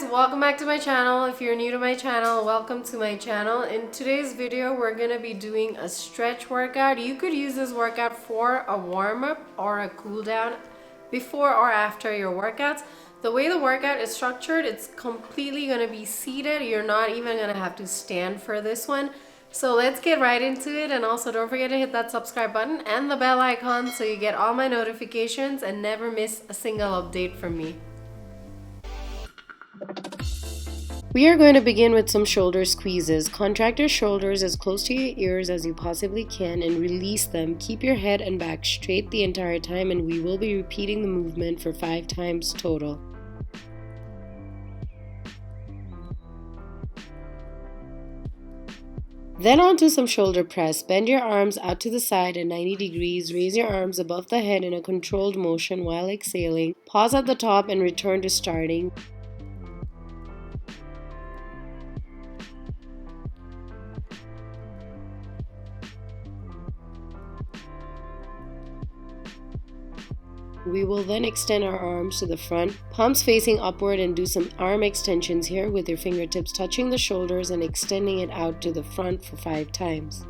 guys, welcome back to my channel. If you're new to my channel, welcome to my channel. In today's video, we're gonna be doing a stretch workout. You could use this workout for a warm-up or a cool down before or after your workouts. The way the workout is structured, it's completely gonna be seated. You're not even gonna have to stand for this one. So let's get right into it, and also don't forget to hit that subscribe button and the bell icon so you get all my notifications and never miss a single update from me. We are going to begin with some shoulder squeezes. Contract your shoulders as close to your ears as you possibly can and release them. Keep your head and back straight the entire time, and we will be repeating the movement for 5 times total. Then onto some shoulder press. Bend your arms out to the side at 90 degrees. Raise your arms above the head in a controlled motion while exhaling. Pause at the top and return to starting. We will then extend our arms to the front, palms facing upward, and do some arm extensions here with your fingertips touching the shoulders and extending it out to the front for 5 times.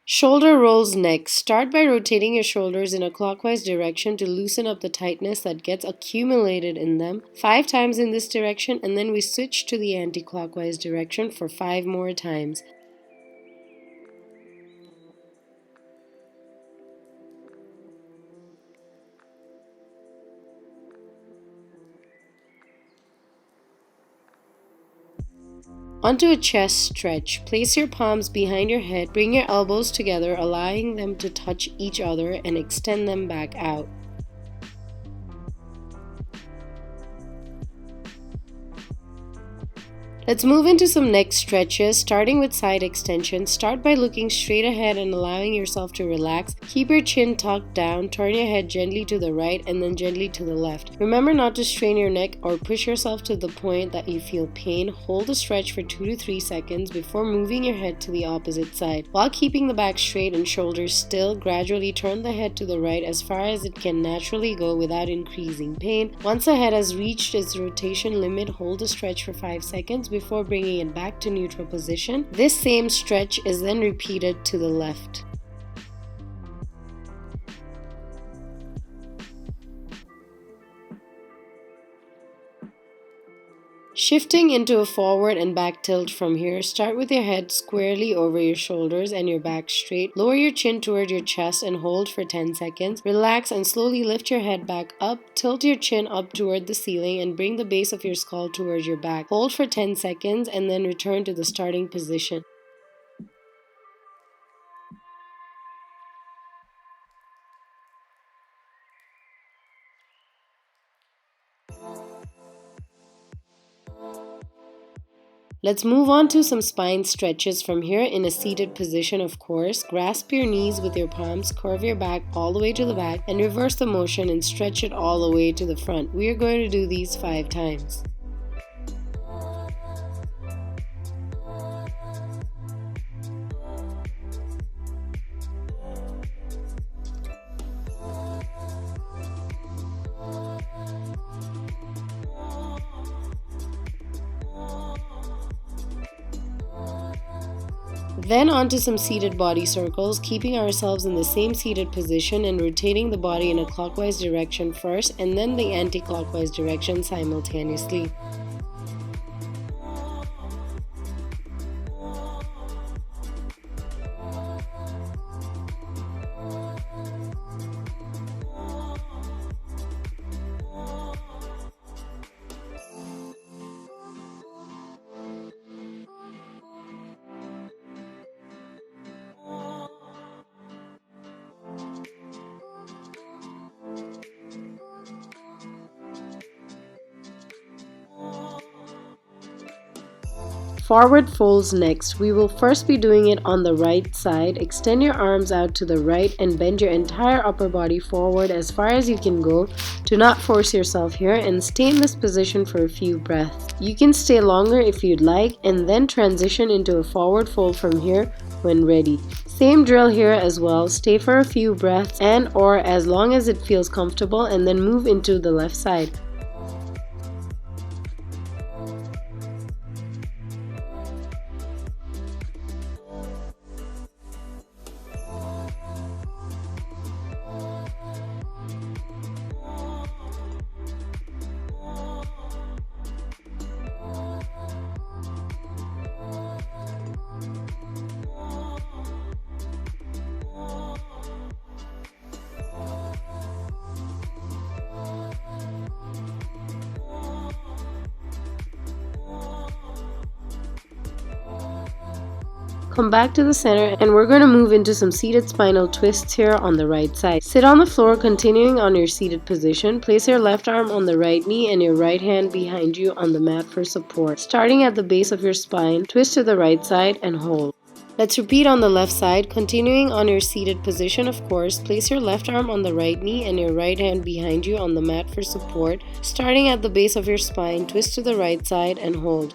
Shoulder rolls next. Start by rotating your shoulders in a clockwise direction to loosen up the tightness that gets accumulated in them. 5 times in this direction, and then we switch to the anti-clockwise direction for 5 more times. Onto a chest stretch. Place your palms behind your head, bring your elbows together, allowing them to touch each other, and extend them back out. Let's move into some neck stretches, starting with side extension. Start by looking straight ahead and allowing yourself to relax. Keep your chin tucked down, turn your head gently to the right and then gently to the left. Remember not to strain your neck or push yourself to the point that you feel pain. Hold the stretch for 2 to 3 seconds before moving your head to the opposite side. While keeping the back straight and shoulders still, gradually turn the head to the right as far as it can naturally go without increasing pain. Once the head has reached its rotation limit, hold the stretch for 5 seconds before bringing it back to neutral position. This same stretch is then repeated to the left. Shifting into a forward and back tilt from here, start with your head squarely over your shoulders and your back straight. Lower your chin toward your chest and hold for 10 seconds. Relax and slowly lift your head back up. Tilt your chin up toward the ceiling and bring the base of your skull towards your back. Hold for 10 seconds and then return to the starting position. Let's move on to some spine stretches from here in a seated position, of course. Grasp your knees with your palms, curve your back all the way to the back, and reverse the motion and stretch it all the way to the front. We are going to do these 5 times. Then onto some seated body circles, keeping ourselves in the same seated position and rotating the body in a clockwise direction first and then the anti-clockwise direction simultaneously. Forward folds next. We will first be doing it on the right side. Extend your arms out to the right and bend your entire upper body forward as far as you can go. Do not force yourself here and stay in this position for a few breaths. You can stay longer if you'd like and then transition into a forward fold from here. when ready. Same drill here as well. Stay for a few breaths and or as long as it feels comfortable, and then move into the left side. Come back to the center, and we're going to move into some seated spinal twists here on the right side. Sit on the floor, continuing on your seated position. Place your left arm on the right knee and your right hand behind you on the mat for support. Starting at the base of your spine, twist to the right side and hold. Let's repeat on the left side, continuing on your seated position, of course. Place your left arm on the right knee and your right hand behind you on the mat for support. Starting at the base of your spine, twist to the right side and hold.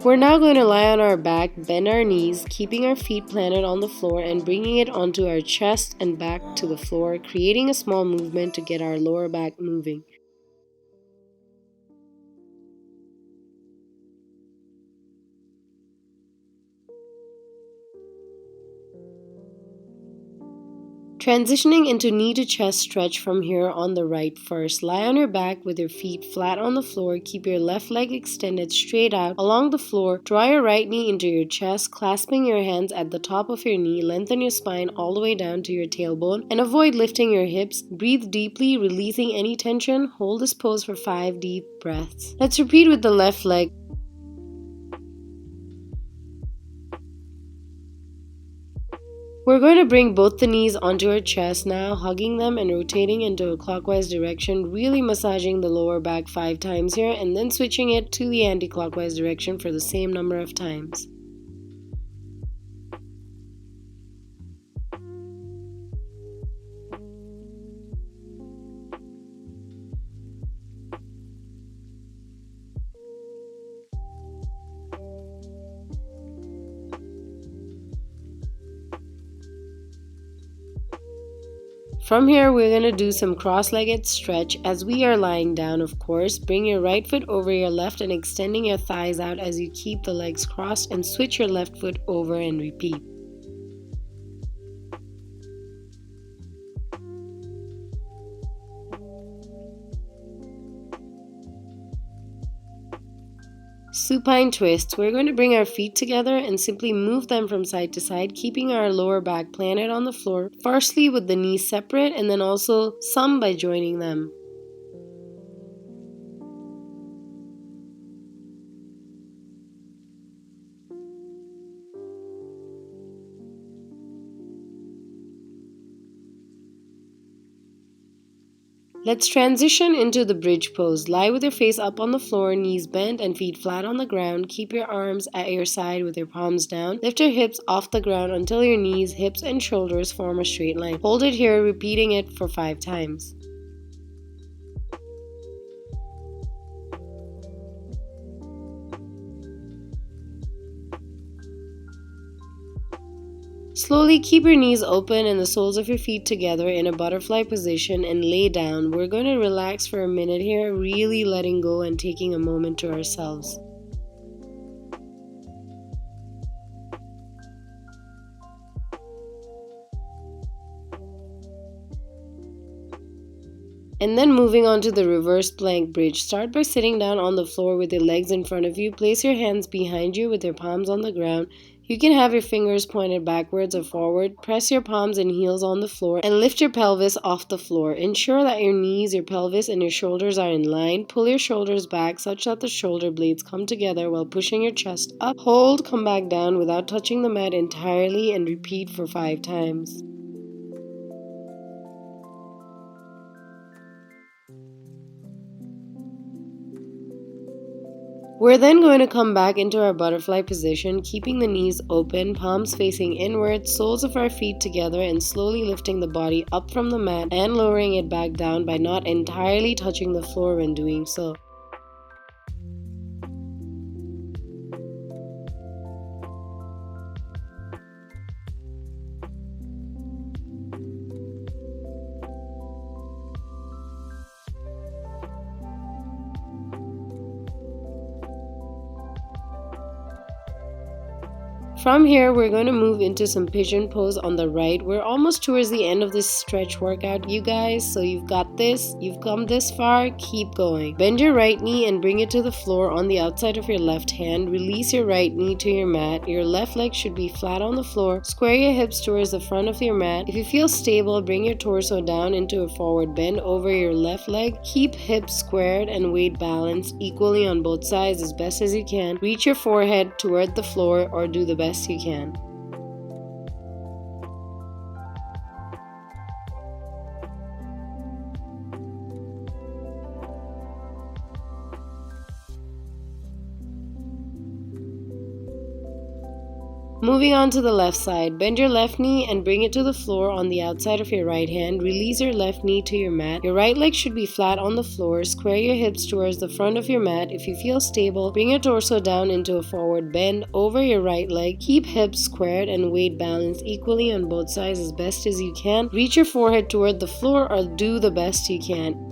We're now going to lie on our back, bend our knees, keeping our feet planted on the floor and bringing it onto our chest and back to the floor, creating a small movement to get our lower back moving. Transitioning into knee to chest stretch from here on the right first. Lie on your back with your feet flat on the floor. Keep your left leg extended straight out along the floor. Draw your right knee into your chest, clasping your hands at the top of your knee. Lengthen your spine all the way down to your tailbone and avoid lifting your hips. Breathe deeply, releasing any tension. Hold this pose for 5 deep breaths. Let's repeat with the left leg. We're going to bring both the knees onto our chest now, hugging them and rotating into a clockwise direction, really massaging the lower back 5 times here, and then switching it to the anti-clockwise direction for the same number of times. From here, we're going to do some cross-legged stretch as we are lying down, of course. Bring your right foot over your left and extending your thighs out as you keep the legs crossed, and switch your left foot over and repeat. Supine twists. We're going to bring our feet together and simply move them from side to side, keeping our lower back planted on the floor, firstly with the knees separate and then also some by joining them. Let's transition into the bridge pose. Lie with your face up on the floor, knees bent and feet flat on the ground. Keep your arms at your side with your palms down. Lift your hips off the ground until your knees, hips, and shoulders form a straight line. Hold it here, repeating it for 5 times. Slowly keep your knees open and the soles of your feet together in a butterfly position and lay down. We're going to relax for a minute here, really letting go and taking a moment to ourselves. And then moving on to the reverse plank bridge. Start by sitting down on the floor with your legs in front of you. Place your hands behind you with your palms on the ground. You can have your fingers pointed backwards or forward. Press your palms and heels on the floor and lift your pelvis off the floor. Ensure that your knees, your pelvis, and your shoulders are in line. Pull your shoulders back such that the shoulder blades come together while pushing your chest up. Hold, come back down without touching the mat entirely, and repeat for 5 times. We're then going to come back into our butterfly position, keeping the knees open, palms facing inward, soles of our feet together, and slowly lifting the body up from the mat and lowering it back down by not entirely touching the floor when doing so. From here, we're going to move into some pigeon pose on the right. We're almost towards the end of this stretch workout, you guys, so you've got this. You've come this far, keep going. Bend your right knee and bring it to the floor on the outside of your left hand. Release your right knee to your mat. Your left leg should be flat on the floor. Square your hips towards the front of your mat. If you feel stable, bring your torso down into a forward bend over your left leg. Keep hips squared and weight balanced equally on both sides as best as you can. Reach your forehead toward the floor or do the best you can. Moving on to the left side, bend your left knee and bring it to the floor on the outside of your right hand. Release your left knee to your mat. Your right leg should be flat on the floor. Square your hips towards the front of your mat. If you feel stable, bring your torso down into a forward bend over your right leg. Keep hips squared and weight balanced equally on both sides as best as you can. Reach your forehead toward the floor or do the best you can.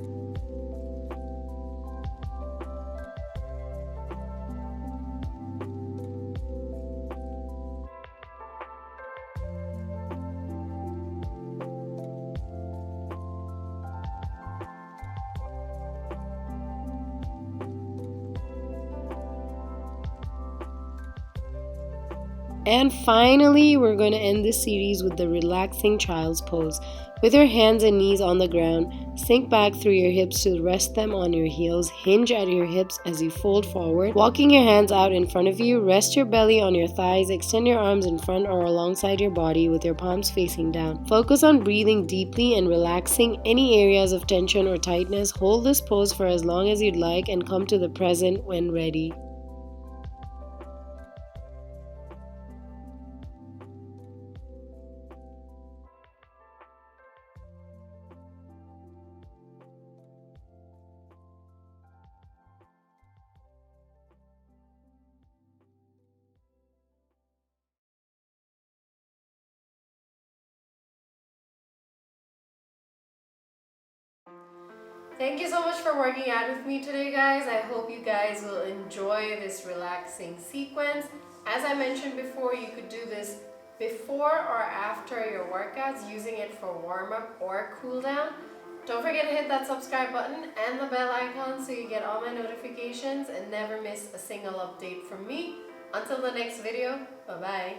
And finally, we're going to end this series with the relaxing child's pose. With your hands and knees on the ground, sink back through your hips to rest them on your heels. Hinge at your hips as you fold forward. Walking your hands out in front of you, rest your belly on your thighs. Extend your arms in front or alongside your body with your palms facing down. Focus on breathing deeply and relaxing any areas of tension or tightness. Hold this pose for as long as you'd like and come to the present when ready. Thank you so much for working out with me today, guys. I hope you guys will enjoy this relaxing sequence. As I mentioned before, you could do this before or after your workouts, using it for warm-up or cool-down. Don't forget to hit that subscribe button and the bell icon so you get all my notifications and never miss a single update from me. Until the next video, bye-bye.